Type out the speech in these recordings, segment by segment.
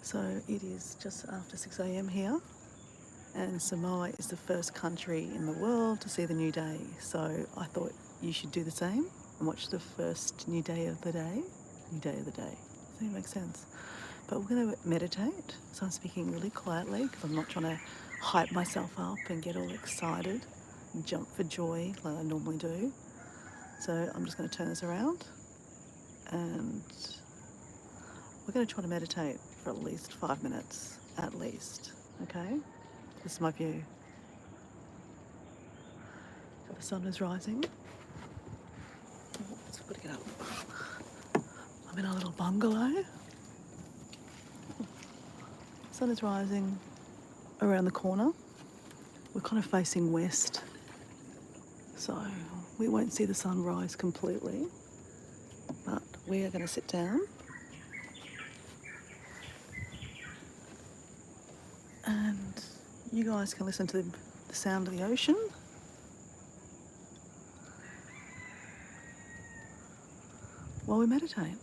So it is just after 6 a.m. here, and Samoa is the first country in the world to see the new day. So I thought you should do the same and watch the first new day of the day. New day of the day. Does that make sense? But we're going to meditate. So I'm speaking really quietly because I'm not trying to hype myself up and get all excited and jump for joy like I normally do. So I'm just going to turn this around and we're going to try to meditate for at least 5 minutes, at least. Okay? This is my view. So the sun is rising. Let's put it up. I'm in a little bungalow. The sun is rising around the corner. We're kind of facing west, so we won't see the sun rise completely, but we are going to sit down and you guys can listen to the sound of the ocean. While we meditate.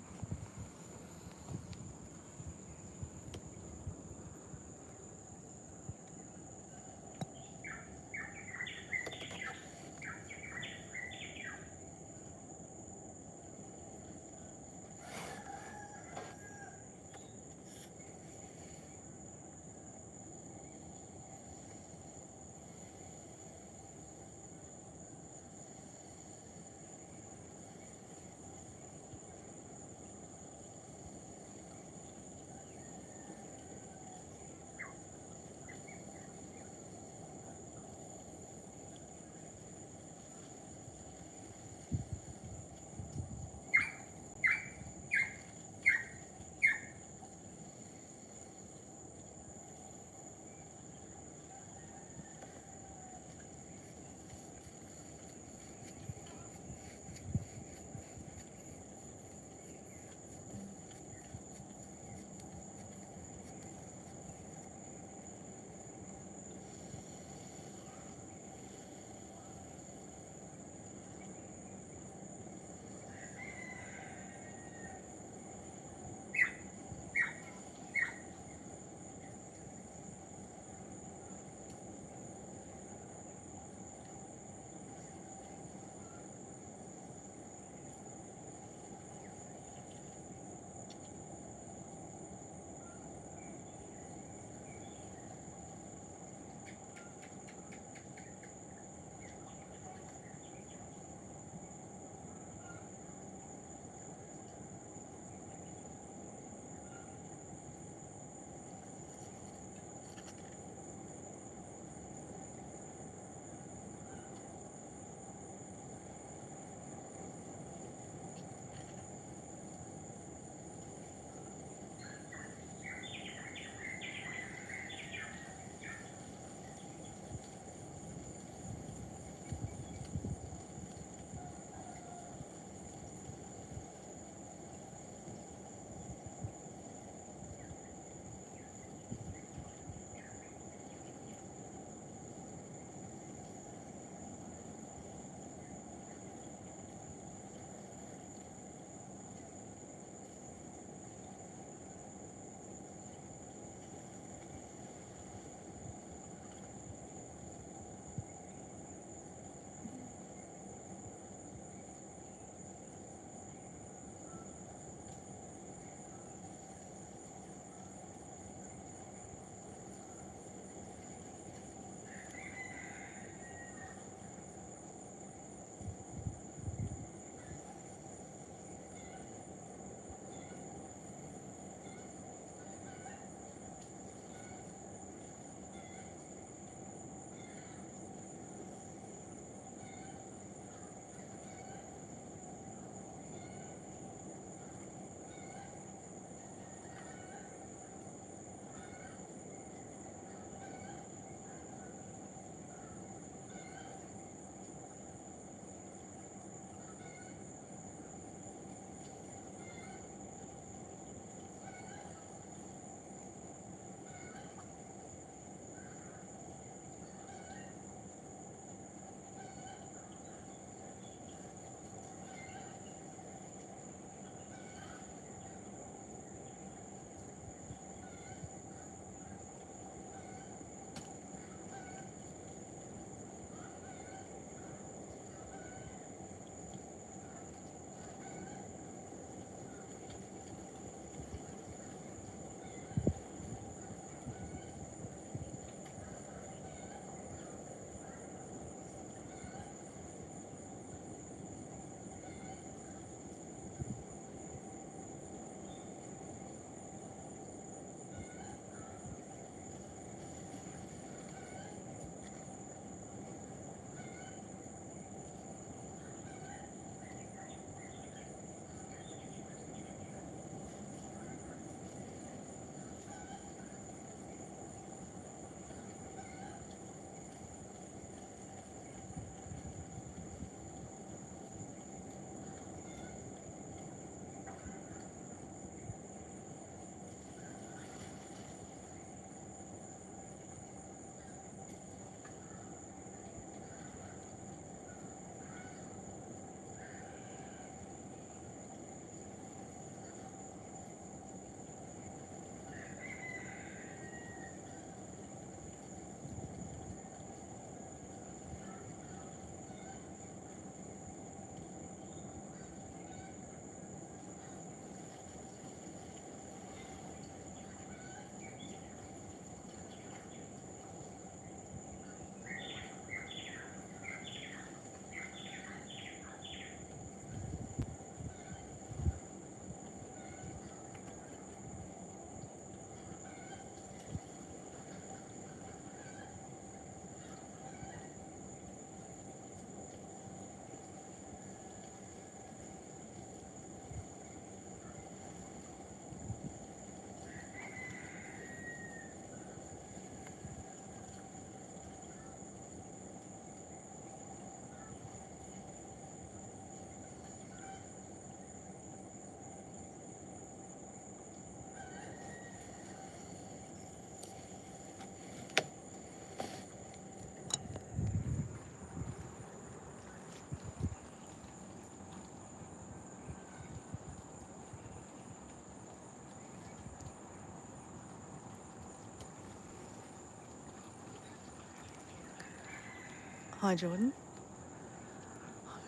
Hi Jordan,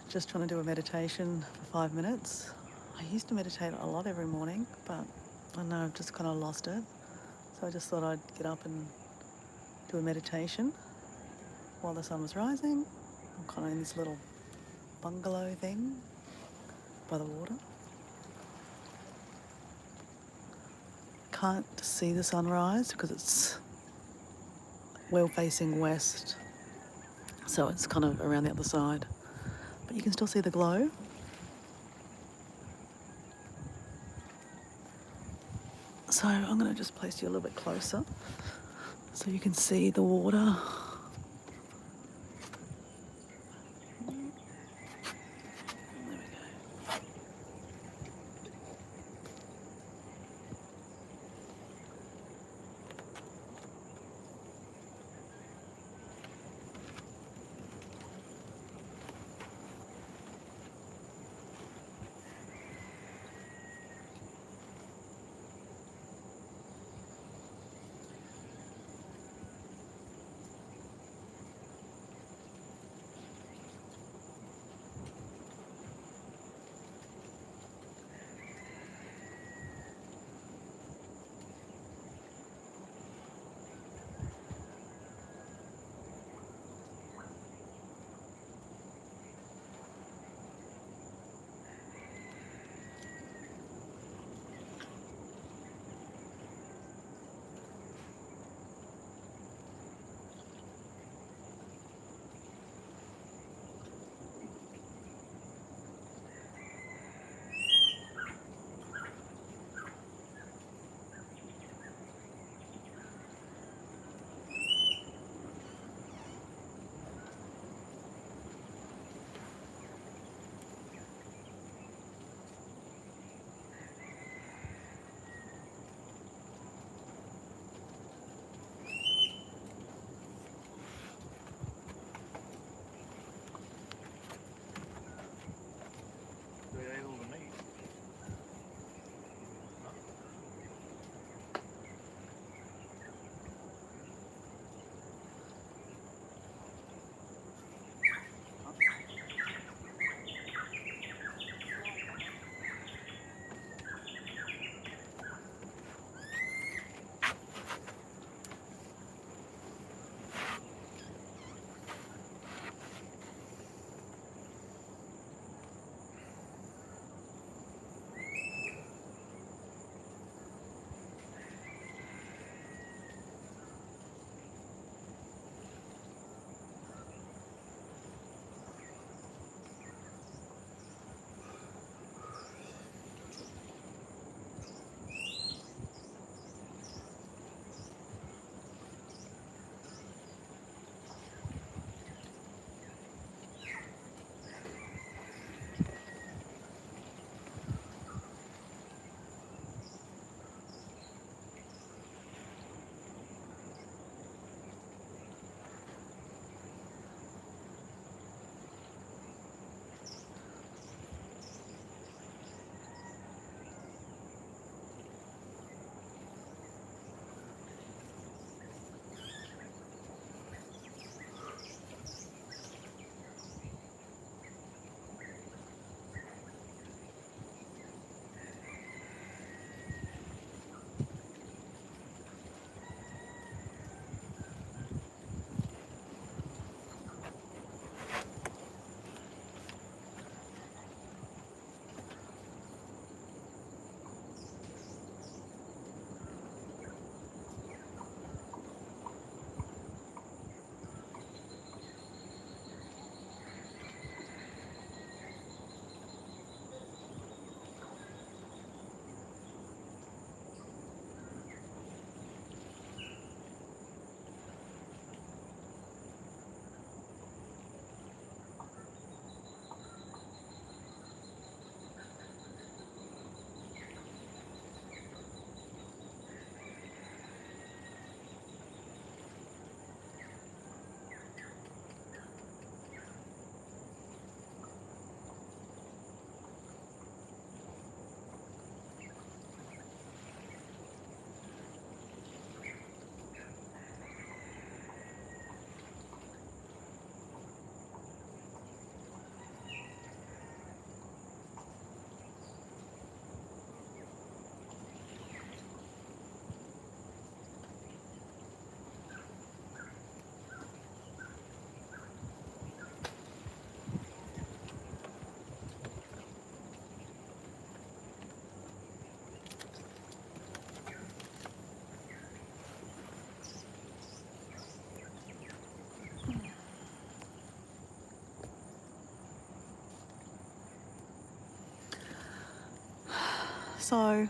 just trying to do a meditation for 5 minutes. I used to meditate a lot every morning, but I know I've just kind of lost it. So I just thought I'd get up and do a meditation while the sun was rising. I'm kind of in this little bungalow thing by the water. Can't see the sunrise because it's well facing west, so it's kind of around the other side, but you can still see the glow. So I'm going to just place you a little bit closer so you can see the water. There we go. so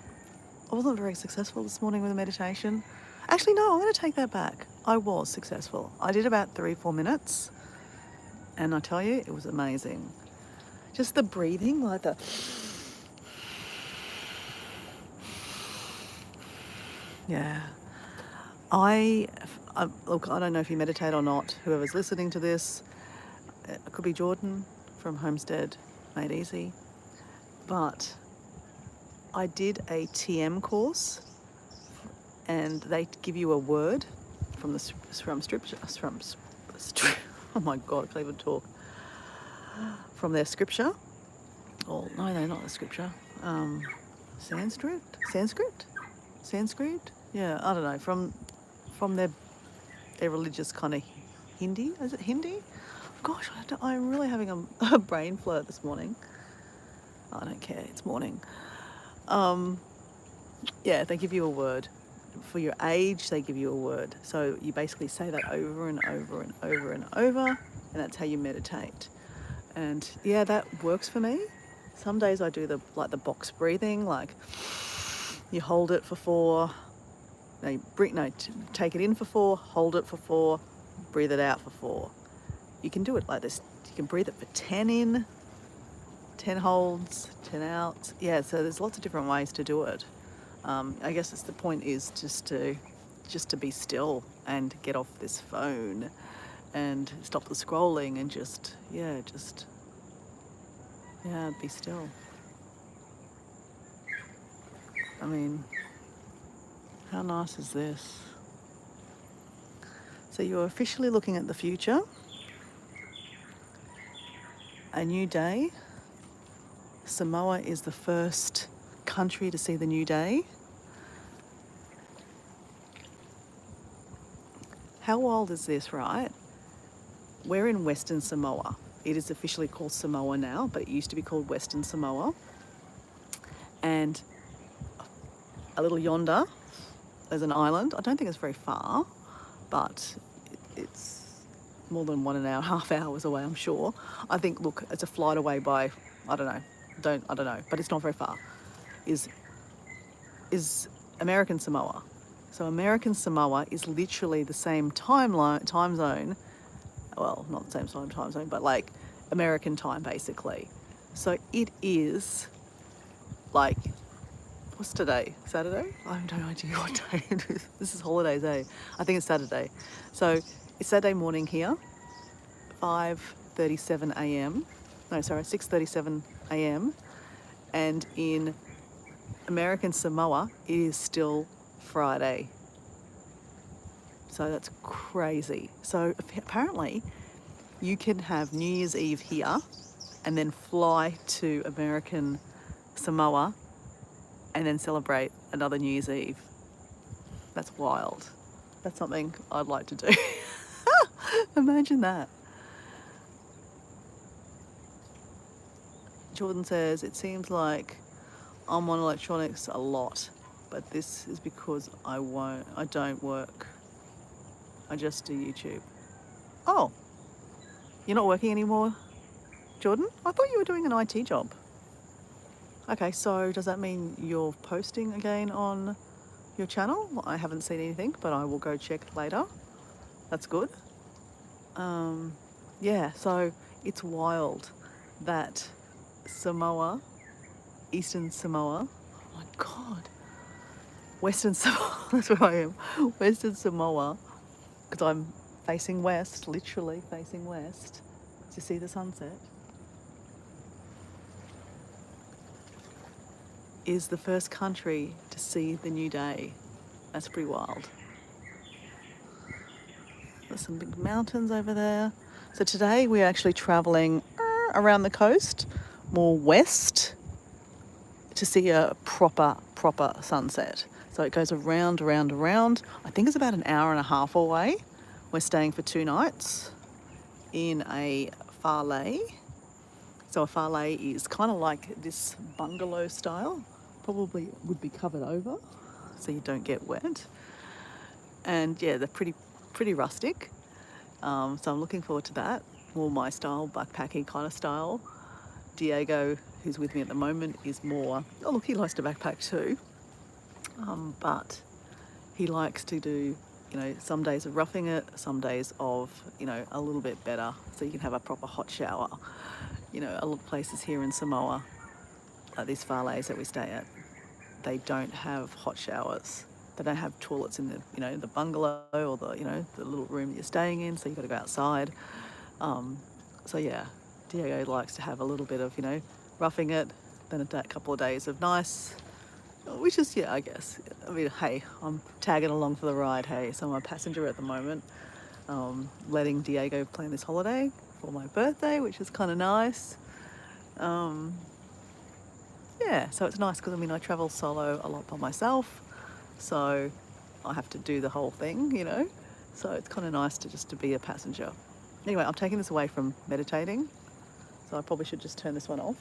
I wasn't very successful this morning with the meditation. Actually, no, I'm going to take that back. I was successful. I did about 3-4 minutes, and I tell you, it was amazing. Just the breathing, like the... Yeah. Look, I don't know if you meditate or not, whoever's listening to this. It could be Jordan from Homestead Made Easy. But I did a TM course, and they give you a word from oh my God, I can't even talk. From their scripture. Oh, no, they're not the scripture. Sanskrit? Yeah, I don't know. From their religious kind of Hindi. Is it Hindi? Gosh, I'm really having a brain flirt this morning. I don't care. It's morning. Yeah, they give you a word. For your age, they give you a word. So you basically say that over and over and over and over, and that's how you meditate. And yeah, that works for me. Some days I do the box breathing, like you hold it for 4. Take it in for 4, hold it for 4, breathe it out for 4. You can do it like this. You can breathe it for 10 in, 10 holds, 10 out. Yeah, so there's lots of different ways to do it. I guess the point is just to be still and get off this phone and stop the scrolling and just be still. I mean, how nice is this? So you're officially looking at the future. A new day. Samoa is the first country to see the new day. How wild is this, right? We're in Western Samoa. It is officially called Samoa now, but it used to be called Western Samoa. And a little yonder, there's an island. I don't think it's very far, but it's more than 1.5 hours away, I'm sure. I think, look, it's a flight away by, I don't know, but it's not very far. Is American Samoa. So American Samoa is literally the same time zone. Well, not the same time zone, but like American time, basically. So it is like, what's today? Saturday? I have no idea what day it is. This is holidays, eh? I think it's Saturday. So it's Saturday morning here, 5:37 a.m. No, sorry, 6:37 a.m. And in American Samoa, it is still Friday. So that's crazy. So apparently you can have New Year's Eve here and then fly to American Samoa and then celebrate another New Year's Eve. That's wild. That's something I'd like to do. Imagine that. Jordan says, it seems like I'm on electronics a lot, but this is because I don't work. I just do YouTube. Oh, you're not working anymore, Jordan? I thought you were doing an IT job. Okay, so does that mean you're posting again on your channel? I haven't seen anything, but I will go check later. That's good. Yeah, so it's wild that Samoa, Eastern Samoa, oh my God, Western Samoa, that's where I am, Western Samoa, because I'm facing west, literally facing west, to see the sunset, is the first country to see the new day. That's pretty wild. There's some big mountains over there. So today we're actually traveling around the coast, more west, to see a proper sunset. So it goes around. I think it's about an hour and a half away. We're staying for 2 nights in a farley. So a farley is kind of like this bungalow style. Probably would be covered over so you don't get wet. And yeah, they're pretty rustic. So I'm looking forward to that. More my style, backpacking kind of style. Diego who's with me at the moment, is more, oh look, he likes to backpack too, but he likes to do, some days of roughing it, some days of, a little bit better, so you can have a proper hot shower. A lot of places here in Samoa, like these farleys that we stay at, they don't have hot showers. They don't have toilets in the bungalow or the little room that you're staying in, so you've got to go outside. So yeah, Diego likes to have a little bit of, roughing it, then a couple of days of nice, which is, I guess. I mean, hey, I'm tagging along for the ride, hey, so I'm a passenger at the moment, letting Diego plan this holiday for my birthday, which is kind of nice. Yeah, so it's nice because, I travel solo a lot by myself, so I have to do the whole thing, so it's kind of nice to be a passenger. Anyway, I'm taking this away from meditating, so I probably should just turn this one off.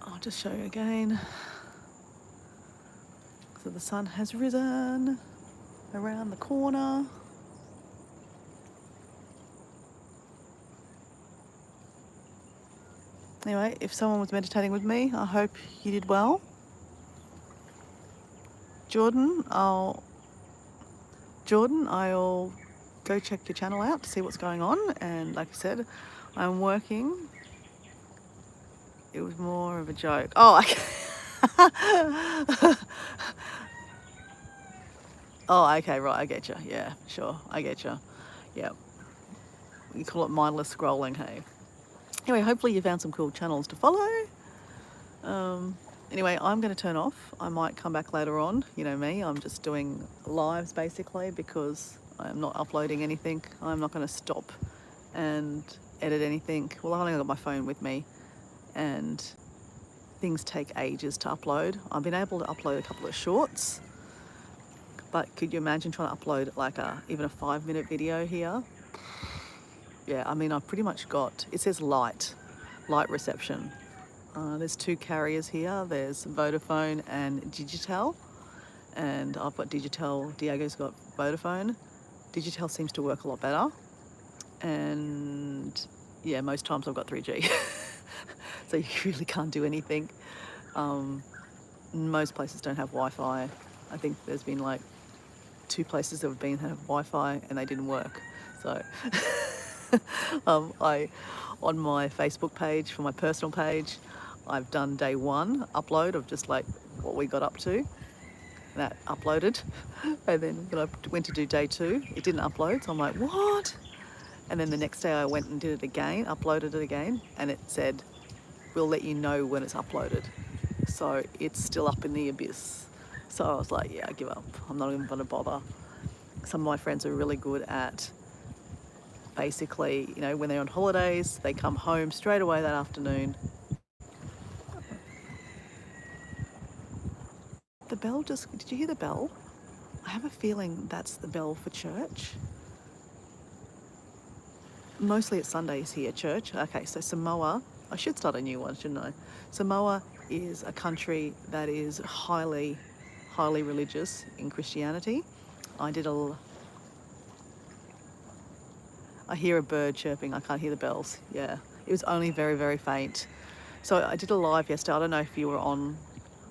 I'll just show you again. So the sun has risen around the corner. Anyway, if someone was meditating with me, I hope you did well. Jordan, I'll go check your channel out to see what's going on. And like I said, I'm working. It was more of a joke. Oh, okay. Oh, okay, right, I get you. Yeah, sure, I get you. Yeah, you call it mindless scrolling, hey. Anyway, hopefully you found some cool channels to follow. Anyway, I'm going to turn off. I might come back later on. You know me, I'm just doing lives basically because I'm not uploading anything. I'm not going to stop and edit anything. Well, I've only got my phone with me and things take ages to upload. I've been able to upload a couple of shorts, but could you imagine trying to upload like even a 5-minute video here? Yeah, I've pretty much got, it says light reception. There's 2 carriers here. There's Vodafone and Digitel. And I've got Digitel, Diego's got Vodafone. Digitel seems to work a lot better. And yeah, most times I've got 3G. So you really can't do anything. Most places don't have Wi-Fi. I think there's been like 2 places that have have Wi-Fi and they didn't work. So on my Facebook page, for my personal page, I've done day 1 upload of just like what we got up to. That uploaded. And then when I went to do day 2, it didn't upload. So I'm like, what? And then the next day I went and did it again, uploaded it again, and it said, we'll let you know when it's uploaded. So it's still up in the abyss. So I was like, yeah, I give up. I'm not even gonna bother. Some of my friends are really good at basically, when they're on holidays, they come home straight away that afternoon. The bell did you hear the bell? I have a feeling that's the bell for church. Mostly it's Sundays here, church. Okay, so Samoa, I should start a new one, shouldn't I? Samoa is a country that is highly, highly religious in Christianity. I hear a bird chirping, I can't hear the bells. Yeah, it was only very, very faint. So I did a live yesterday. I don't know if you were on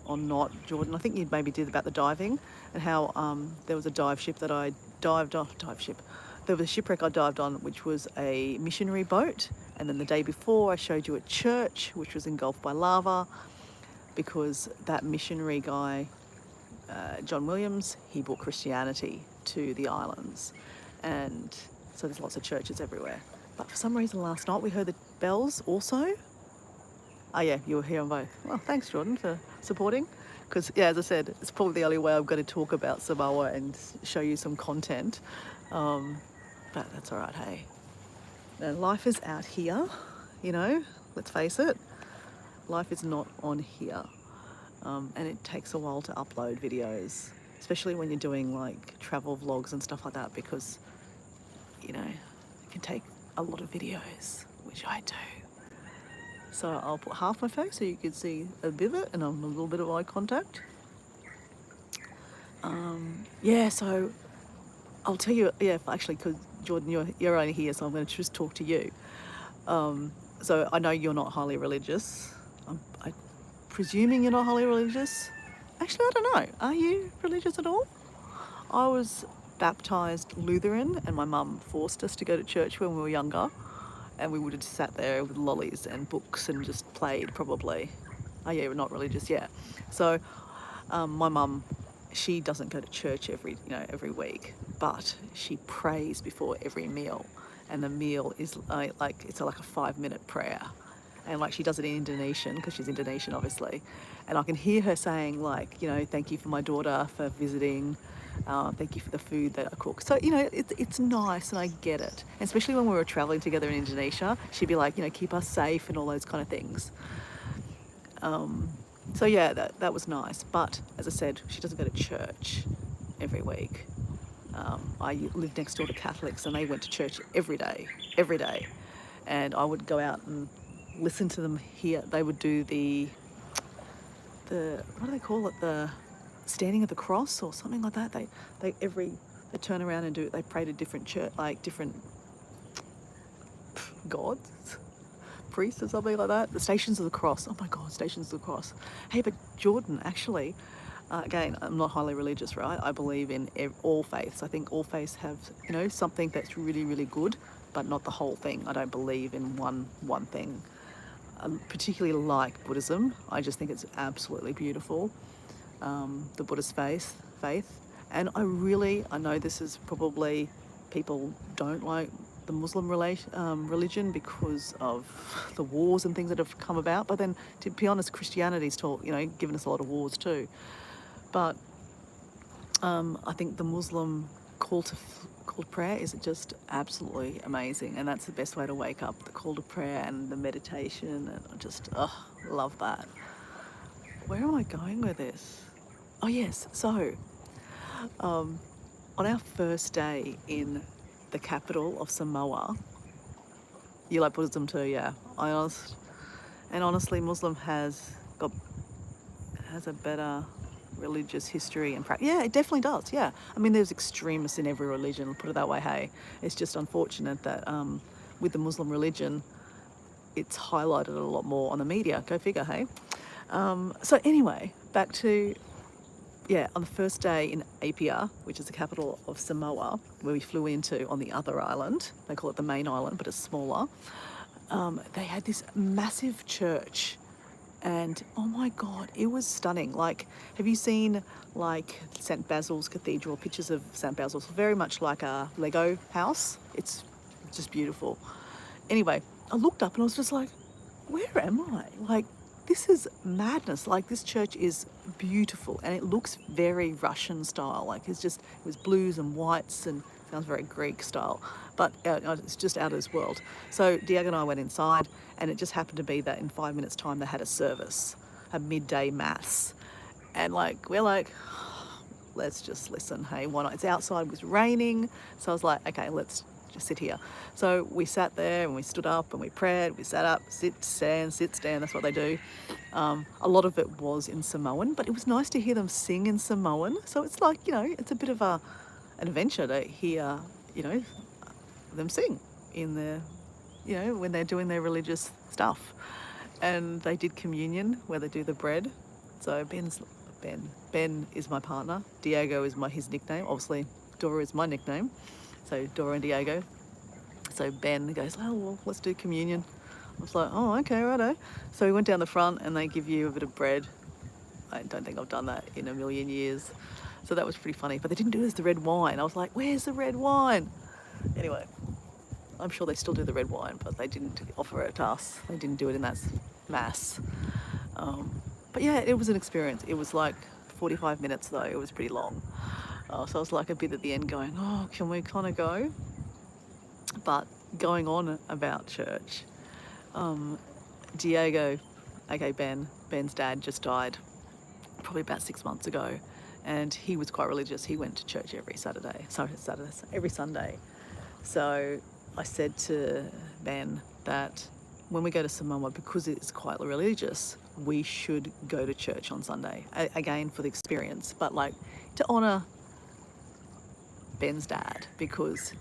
or not, Jordan. I think you maybe did about the diving and how there was a dive ship that I dived on. There was a shipwreck I dived on, which was a missionary boat. And then the day before, I showed you a church, which was engulfed by lava because that missionary guy, John Williams, he brought Christianity to the islands. And so there's lots of churches everywhere. But for some reason last night we heard the bells also. Oh yeah, you were here on both. Well, thanks Jordan for supporting. Because yeah, as I said, it's probably the only way I'm going to talk about Samoa and show you some content. But that's all right, hey. Now, life is out here, let's face it. Life is not on here. And it takes a while to upload videos, especially when you're doing like travel vlogs and stuff like that, because, it can take a lot of videos, which I do. So I'll put half my face so you can see a bit of it and a little bit of eye contact. Yeah, so I'll tell you, actually, because Jordan, you're only here, so I'm going to just talk to you. So I know you're not highly religious. I'm presuming you're not highly religious. Actually, I don't know. Are you religious at all? I was baptised Lutheran, and my mum forced us to go to church when we were younger, and we would have sat there with lollies and books and just played probably. Oh yeah, we're not religious, yeah. So my mum, she doesn't go to church every week, but she prays before every meal, and the meal is like it's like a 5-minute prayer, and like she does it in Indonesian because she's Indonesian obviously, and I can hear her saying like, thank you for my daughter for visiting, thank you for the food that I cook. So it's nice, and I get it, and especially when we were traveling together in Indonesia, she'd be like, keep us safe and all those kind of things. So yeah, that was nice. But as I said, she doesn't go to church every week. I lived next door to Catholics, and they went to church every day. And I would go out and listen to them here. They would do the what do they call it? The standing at the cross or something like that. They turn around and they pray to different church, like different gods, priests or something like that. The Stations of the Cross. Oh my God, Stations of the Cross. Hey, but Jordan, actually, again, I'm not highly religious, right? I believe in all faiths. I think all faiths have, something that's really, really good, but not the whole thing. I don't believe in one thing. Particularly like Buddhism. I just think it's absolutely beautiful. The Buddhist faith. And I know this is probably, people don't like the Muslim religion because of the wars and things that have come about. But then, to be honest, Christianity's given us a lot of wars too. But I think the Muslim call to prayer is just absolutely amazing, and that's the best way to wake up. The call to prayer and the meditation, and I just love that. Where am I going with this? Oh yes, so on our first day in the capital of Samoa, you like Buddhism too, yeah. Honestly, Muslim has a better religious history and practice. Yeah, it definitely does. Yeah, I mean, there's extremists in every religion. I'll put it that way. Hey, it's just unfortunate that with the Muslim religion, it's highlighted a lot more on the media. Go figure. Hey. So anyway, back to on the first day in Apia, which is the capital of Samoa, where we flew into on the other island. They call it the main island, but it's smaller. They had this massive church. And oh my God, it was stunning. Like, have you seen like St. Basil's Cathedral, pictures of St. Basil's? Very much like a Lego house. It's just beautiful. Anyway, I looked up and I was just like, where am I? Like, this is madness. Like, this church is beautiful and it looks very Russian style. Like, it was blues and whites and sounds very Greek style, but it's just out of this world. So Diego and I went inside, and it just happened to be that in 5 minutes' time they had a service, a midday mass, and we're like, let's just listen. Hey, why not? It's outside, it was raining, so I was like, okay, let's just sit here. So we sat there and we stood up and we prayed. We sat up, sit, stand. That's what they do. A lot of it was in Samoan, but it was nice to hear them sing in Samoan. So it's like, it's a bit of an adventure to hear, them sing in their, when they're doing their religious stuff. And they did communion where they do the bread. So Ben is my partner. Diego is his nickname. Obviously, Dora is my nickname. So Dora and Diego. So Ben goes, oh, well, let's do communion. I was like, oh, okay, righto. So we went down the front and they give you a bit of bread. I don't think I've done that in a million years. So that was pretty funny. But they didn't do us the red wine. I was like, where's the red wine? Anyway, I'm sure they still do the red wine, but they didn't offer it to us. They didn't do it in that mass. But yeah, it was an experience. It was like 45 minutes though. It was pretty long. So I was like a bit at the end going, oh, can we kind of go? But going on about church, Diego, aka Ben's dad just died probably about 6 months ago. And he was quite religious. He went to church every every Sunday. So I said to Ben that when we go to Samoa, because it's quite religious, we should go to church on Sunday. Again, for the experience, but to honour Ben's dad, because,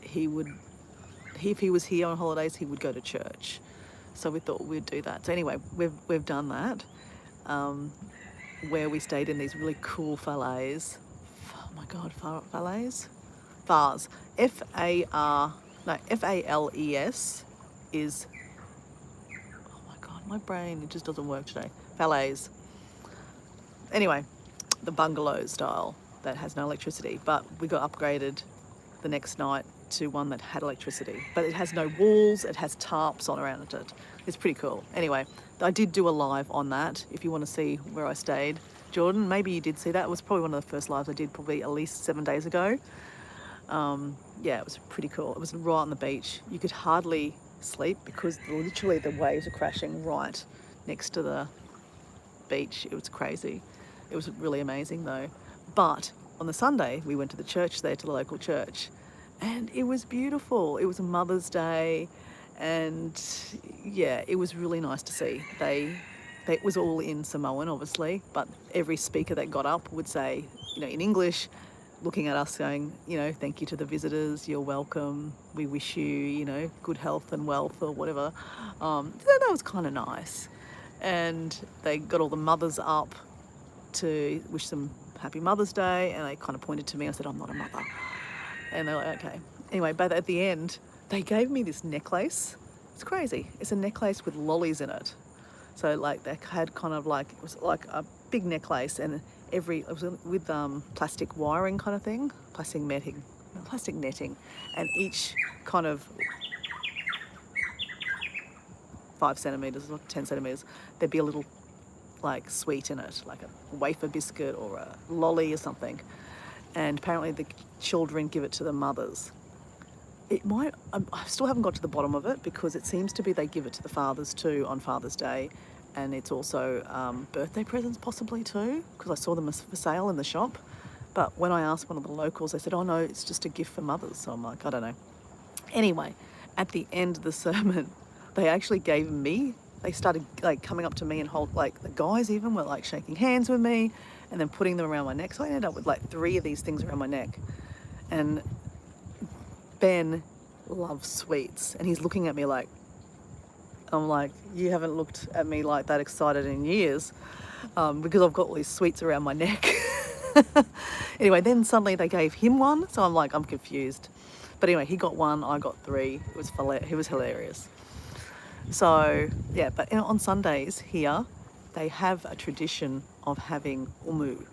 he would if he was here on holidays, he would go to church. So we thought we'd do that. So anyway, we've done that, where we stayed in these really cool fallets. Oh my God, fallets? Fars. Fales is, oh my God, my brain, it just doesn't work today. Fallets. Anyway, the bungalow style that has no electricity, but we got upgraded the next night to one that had electricity, but it has no walls, it has tarps on around it. It's pretty cool. Anyway, I did do a live on that if you want to see where I stayed. Jordan, maybe you did see that. It was probably one of the first lives I did, probably at least 7 days ago. Yeah, it was pretty cool. It was right on the beach. You could hardly sleep because literally the waves were crashing right next to the beach. It was crazy. It was really amazing though. But on the Sunday, we went to the church there, to the local church, and it was beautiful. It was a Mother's Day, and yeah, it was really nice to see. It was all in Samoan, obviously, but every speaker that got up would say, in English, looking at us saying, thank you to the visitors, you're welcome, we wish you, good health and wealth or whatever. So that was kind of nice. And they got all the mothers up to wish them happy Mother's Day, and they kind of pointed to me. I said, I'm not a mother. And they're like, okay. Anyway, but at the end, they gave me this necklace. It's crazy. It's a necklace with lollies in it. So like they had kind of like, it was like a big necklace, and it was with plastic wiring kind of thing, plastic netting, and each kind of 5 centimeters or 10 centimeters, there'd be a little like sweet in it, like a wafer biscuit or a lolly or something. And apparently the children give it to the mothers. I still haven't got to the bottom of it, because it seems to be they give it to the fathers too on Father's Day, and it's also birthday presents possibly too, because I saw them for sale in the shop. But when I asked one of the locals, they said, oh no, it's just a gift for mothers. So I'm like, I don't know. Anyway, at the end of the sermon, they actually gave me, they started like coming up to me and like the guys even were like shaking hands with me and then putting them around my neck. So I ended up with like 3 of these things around my neck. And Ben loves sweets, and he's looking at me like, I'm like, you haven't looked at me like that excited in years, because I've got all these sweets around my neck. Anyway, then suddenly they gave him one, so I'm like, I'm confused. But anyway, he got 1, I got 3. It was hilarious. So yeah, but on Sundays here, they have a tradition of having umu,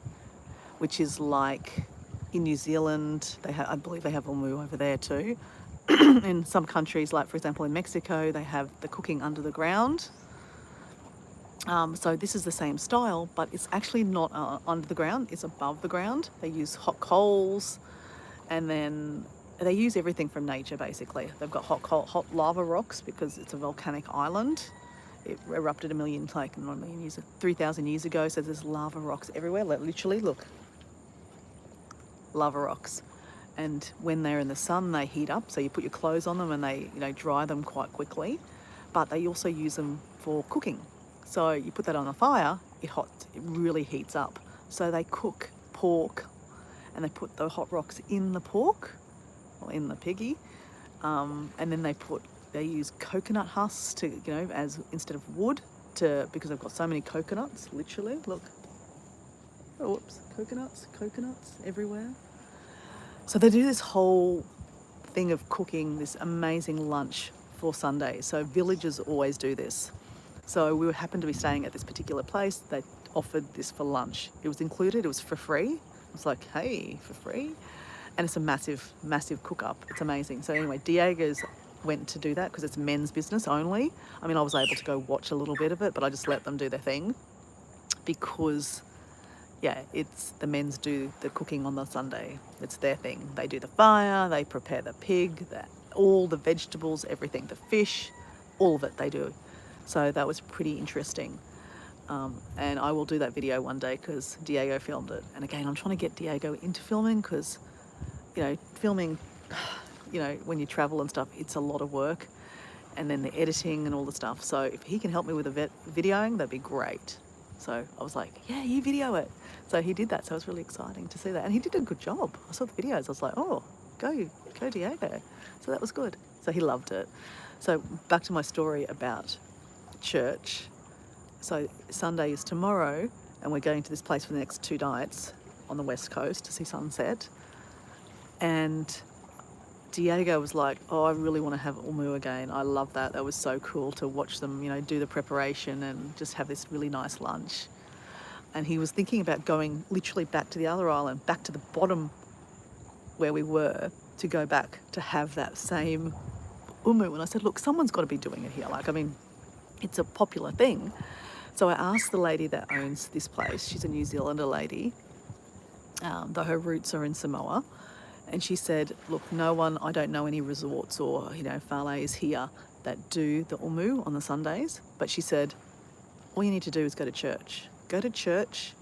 which is like in New Zealand, I believe they have umu over there too. In some countries, like for example in Mexico, they have the cooking under the ground. So this is the same style, but it's actually not under the ground, it's above the ground. They use hot coals, and then they use everything from nature basically. They've got hot lava rocks because it's a volcanic island. It erupted 3,000 years ago, so there's lava rocks everywhere. Literally, look, lava rocks. And when they're in the sun, they heat up, so you put your clothes on them and they dry them quite quickly. But they also use them for cooking. So you put that on a fire, it really heats up. So they cook pork, and they put the hot rocks in the pork, or in the piggy, and then they use coconut husks to, as instead of wood, because they've got so many coconuts. Literally, look. Oh, whoops, coconuts everywhere. So they do this whole thing of cooking this amazing lunch for Sunday. So villagers always do this. So we happened to be staying at this particular place. They offered this for lunch. It was included. It was for free. I was like, hey, for free? And it's a massive, massive cook-up. It's amazing. So anyway, Diego's went to do that because it's men's business only. I mean, I was able to go watch a little bit of it, but I just let them do their thing because, yeah, it's the men's do the cooking on the Sunday. It's their thing. They do the fire, they prepare the pig, all the vegetables, everything, the fish, all of it they do. So that was pretty interesting. And I will do that video one day because Diego filmed it. And again, I'm trying to get Diego into filming because, filming, when you travel and stuff, it's a lot of work. And then the editing and all the stuff. So if he can help me with the videoing, that'd be great. So I was like, yeah, you video it. So he did that. So it was really exciting to see that. And he did a good job. I saw the videos. I was like, oh, go Diego. So that was good. So he loved it. So back to my story about church. So Sunday is tomorrow, and we're going to this place for the next 2 nights on the west coast to see sunset. And Diego was like, oh, I really want to have umu again. I love that. That was so cool to watch them, do the preparation and just have this really nice lunch. And he was thinking about going literally back to the other island, back to the bottom where we were, to go back to have that same umu. And I said, look, someone's got to be doing it here. It's a popular thing. So I asked the lady that owns this place, she's a New Zealander lady, though her roots are in Samoa. And she said, look, I don't know any resorts or, whales here that do the umu on the Sundays. But she said, all you need to do is go to church. Go to church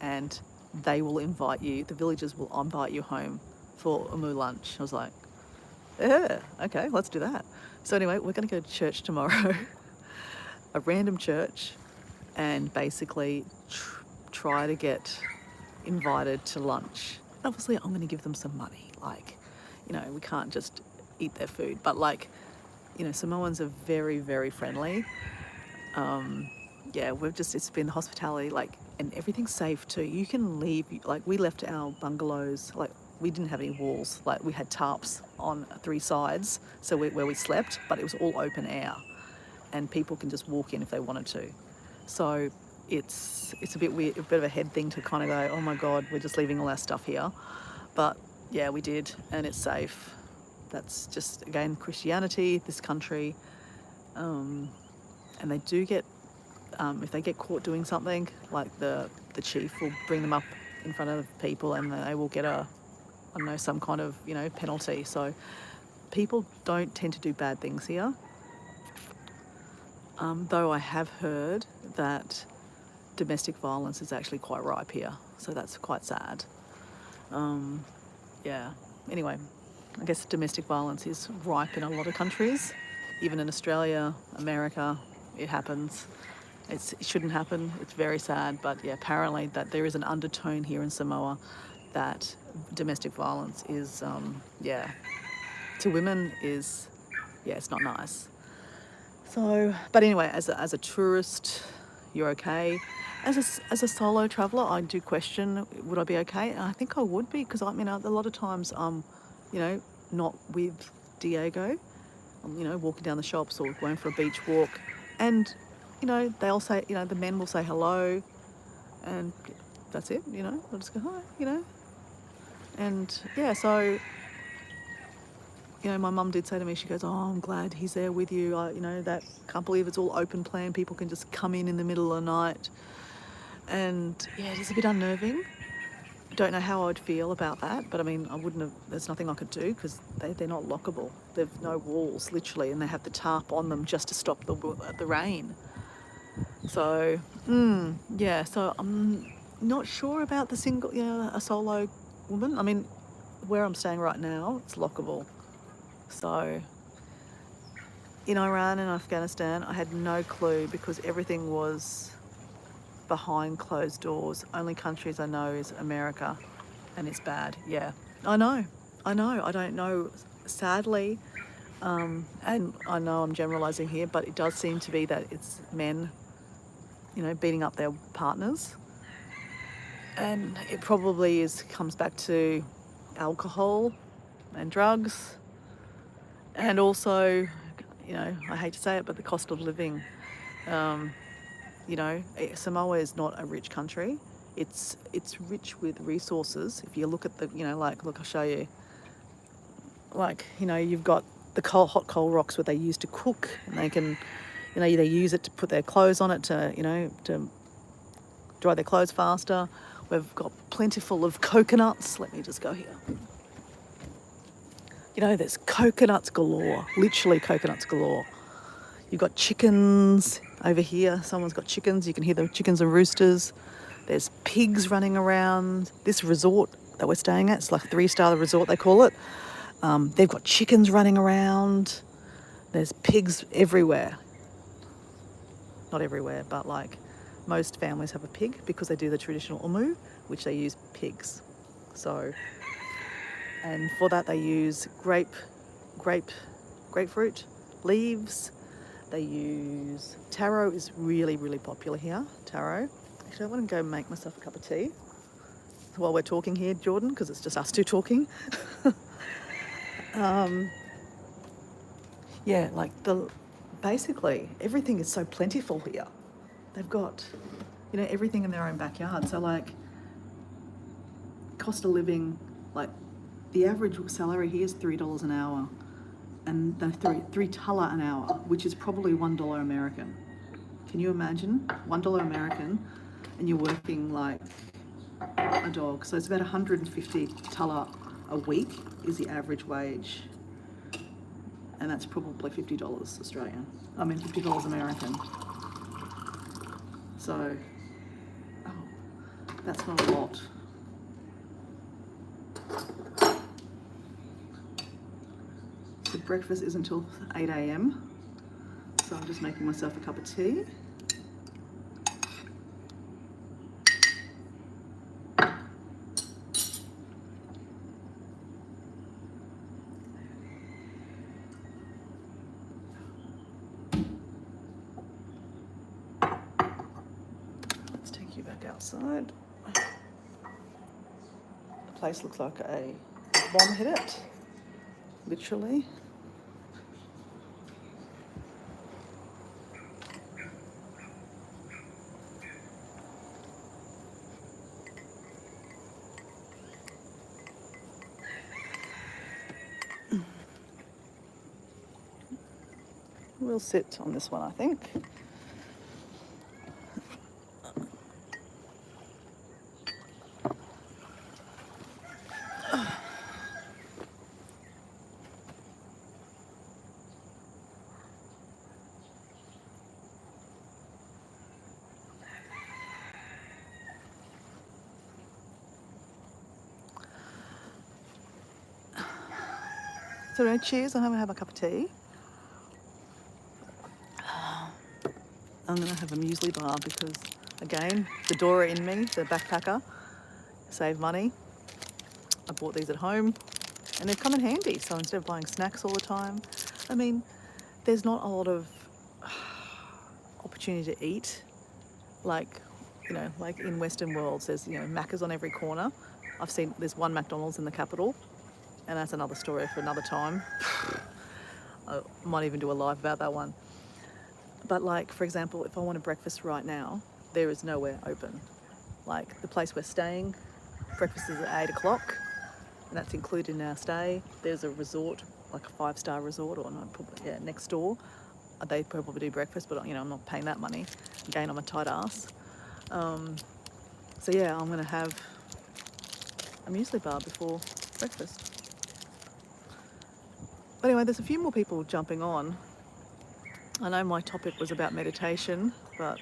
and they will invite you, the villagers will invite you home for umu lunch. I was like, yeah, okay, let's do that. So anyway, we're going to go to church tomorrow, a random church, and basically try to get invited to lunch. Obviously, I'm going to give them some money. We can't just eat their food. But Samoans are very, very friendly. It's been hospitality, and everything's safe too. You can leave, we left our bungalows, we didn't have any walls. We had tarps on 3 sides, so where we slept, but it was all open air. And people can just walk in if they wanted to. So it's a bit weird, a bit of a head thing to kind of go, oh my God, we're just leaving all our stuff here. But yeah, we did, and it's safe. That's just, again, Christianity, this country. And they do get, if they get caught doing something, the chief will bring them up in front of people and they will get some kind of, penalty. So people don't tend to do bad things here. Though I have heard that domestic violence is actually quite ripe here. So that's quite sad. Anyway, I guess domestic violence is ripe in a lot of countries. Even in Australia, America, it happens. It shouldn't happen. It's very sad. But yeah, apparently that there is an undertone here in Samoa that domestic violence is, to women is, it's not nice. So, but anyway, as a tourist, you're okay. As a solo traveller, I do question, would I be okay? And I think I would be, because a lot of times not with Diego. I'm, walking down the shops or going for a beach walk, and they all say, the men will say hello, and that's it. They'll just go hi, and yeah, so. My mum did say to me, she goes, oh, I'm glad he's there with you. That can't believe it's all open plan. People can just come in the middle of the night. And yeah, it is a bit unnerving. I don't know how I would feel about that, but there's nothing I could do because they're not lockable. They've no walls, literally, and they have the tarp on them just to stop the rain. So, so I'm not sure about the single, a solo woman. Where I'm staying right now, it's lockable. So in Iran and Afghanistan, I had no clue because everything was behind closed doors. Only countries I know is America, and it's bad. Yeah, I know. I don't know, sadly, and I know I'm generalising here, but it does seem to be that it's men, beating up their partners. And it probably comes back to alcohol and drugs. And also, I hate to say it, but the cost of living. Samoa is not a rich country. It's rich with resources. If you look at look, I'll show you. You've got the hot coal rocks where they use to cook, and they can, they use it to put their clothes on it to dry their clothes faster. We've got plentiful of coconuts. Let me just go here. There's coconuts galore, literally coconuts galore. You've got chickens over here. Someone's got chickens. You can hear the chickens and roosters. There's pigs running around. This resort that we're staying at, it's like a 3-star resort, they call it. They've got chickens running around. There's pigs everywhere. Not everywhere, but most families have a pig because they do the traditional umu, which they use pigs. So... And for that they use grape grapefruit leaves. They use taro is really, really popular here. Taro. Actually, I want to go make myself a cup of tea while we're talking here, Jordan, because it's just us two talking. Yeah, like basically everything is so plentiful here. They've got, everything in their own backyard. So like cost of living, like the average salary here is $3 an hour, and three tala an hour, which is probably $1 American. Can you imagine $1 American, and you're working like a dog? So it's about 150 tala a week is the average wage, and that's probably $50 Australian. I mean $50 American. So, that's not a lot. So breakfast is until 8 a.m. So I'm just making myself a cup of tea. Let's take you back outside. The place looks like a bomb hit it, literally. We'll sit on this one, I think. So anyway, cheers. I'm going to have a cup of tea. I'm going to have a muesli bar because, again, the Dora in me, the backpacker, save money. I bought these at home and they've come in handy. So instead of buying snacks all the time, I mean, there's not a lot of opportunity to eat. Like in Western worlds, there's, Macca's on every corner. I've seen there's one McDonald's in the capital, and that's another story for another time. I might even do a live about that one. But like, for example, if I want a breakfast right now, there is nowhere open. Like the place we're staying, breakfast is at 8 o'clock, and that's included in our stay. There's a resort, like a 5-star resort, or not, probably, next door. They probably do breakfast, but I'm not paying that money. Again, I'm a tight ass. So yeah, I'm gonna have a muesli bar before breakfast. But anyway, there's a few more people jumping on. I know my topic was about meditation, but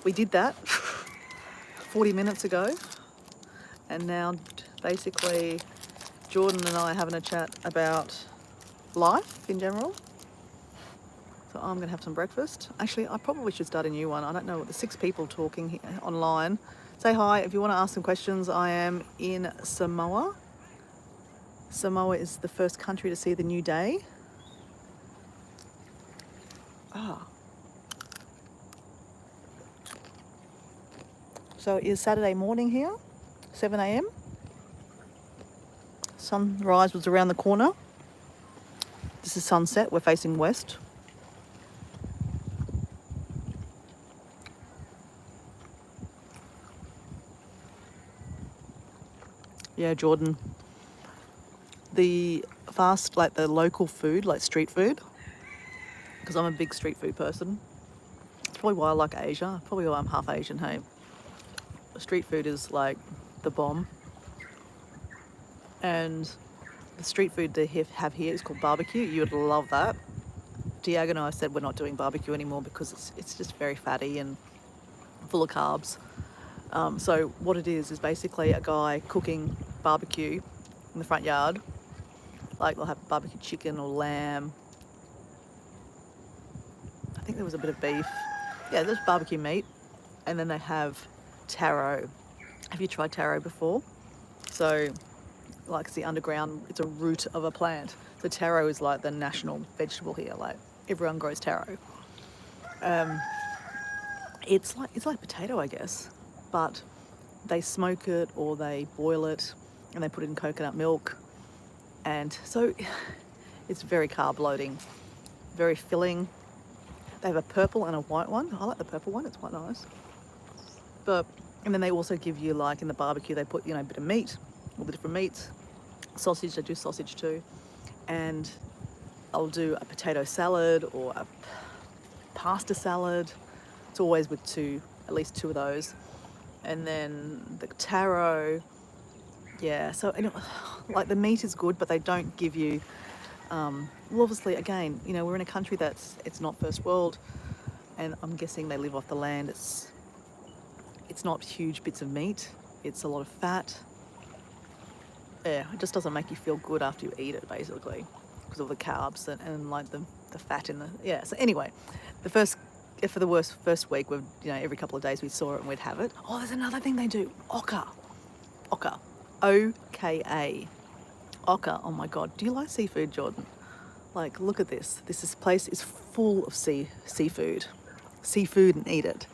we did that 40 minutes ago, and now basically Jordan and I are having a chat about life in general. So I'm going to have some breakfast. Actually, I probably should start a new one. I don't know what the 6 people talking here online. Say hi if you want to ask some questions. I am in Samoa. Samoa is the first country to see the new day. So it is Saturday morning here, 7 a.m. Sunrise was around the corner. This is sunset. We're facing west. Yeah, Jordan. The local food, like street food, because I'm a big street food person. It's probably why I like Asia. Probably why I'm half Asian, hey. Street food is like the bomb. And the street food they have here is called barbecue. You would love that. Diego and I said we're not doing barbecue anymore because it's just very fatty and full of carbs. So what it is basically a guy cooking barbecue in the front yard. Like they'll have barbecue chicken or lamb. I think there was a bit of beef. Yeah, there's barbecue meat. And then they have taro. Have you tried taro before? So like it's the underground, it's a root of a plant. So taro is like the national vegetable here. Like everyone grows taro. It's like potato, I guess, but they smoke it or they boil it and they put it in coconut milk. And so it's very carb loading, very filling. They have a purple and a white one. I like the purple one, it's quite nice. And then they also give you, like in the barbecue, they put, a bit of meat, all the different meats. Sausage, they do sausage too. And I'll do a potato salad or a pasta salad. It's always with at least two of those. And then the taro, yeah. So, like the meat is good, but they don't give you, well, obviously, again, we're in a country it's not first world, and I'm guessing they live off the land. It's not huge bits of meat. It's a lot of fat. Yeah, it just doesn't make you feel good after you eat it, basically, because of the carbs and like the fat in the, yeah. So anyway, for the first week, we've, every couple of days we saw it and we'd have it. Oh, there's another thing they do, oka, O-K-A, oka. Oh my God, do you like seafood, Jordan? Like, look at this. This place is full of seafood and eat it.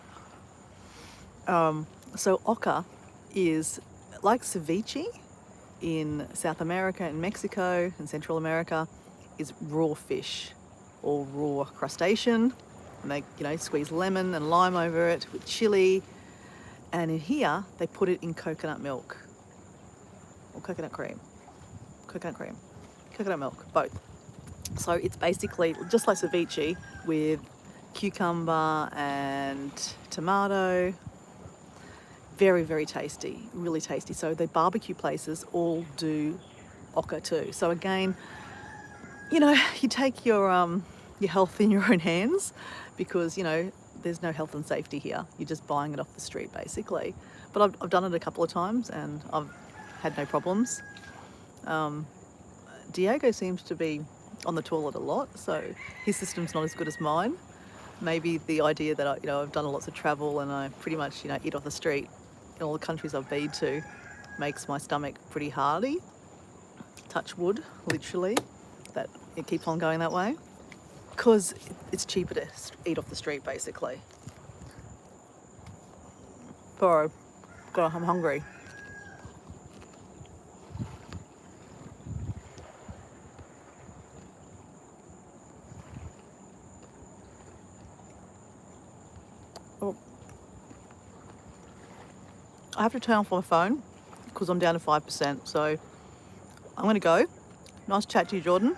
So oka is like ceviche in South America and Mexico and Central America, is raw fish or raw crustacean. And they, squeeze lemon and lime over it with chili. And in here, they put it in coconut milk or coconut milk, both. So it's basically just like ceviche with cucumber and tomato. Very, very tasty, really tasty. So the barbecue places all do oka too. So again, you take your health in your own hands, because, there's no health and safety here. You're just buying it off the street, basically. But I've done it a couple of times and I've had no problems. Diego seems to be on the toilet a lot, so his system's not as good as mine. Maybe the idea that I've done lots of travel and I pretty much, eat off the street in all the countries I've been to makes my stomach pretty hardy. Touch wood, literally, that it keeps on going that way. Because it's cheaper to eat off the street, basically. Bro, God, I'm hungry. Oh. I have to turn off my phone because I'm down to 5%. So I'm going to go. Nice chat to you, Jordan.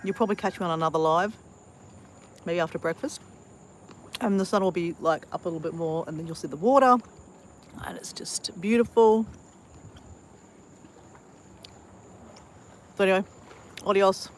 You'll probably catch me on another live, maybe after breakfast. And the sun will be like up a little bit more, and then you'll see the water, and it's just beautiful. So anyway, adios.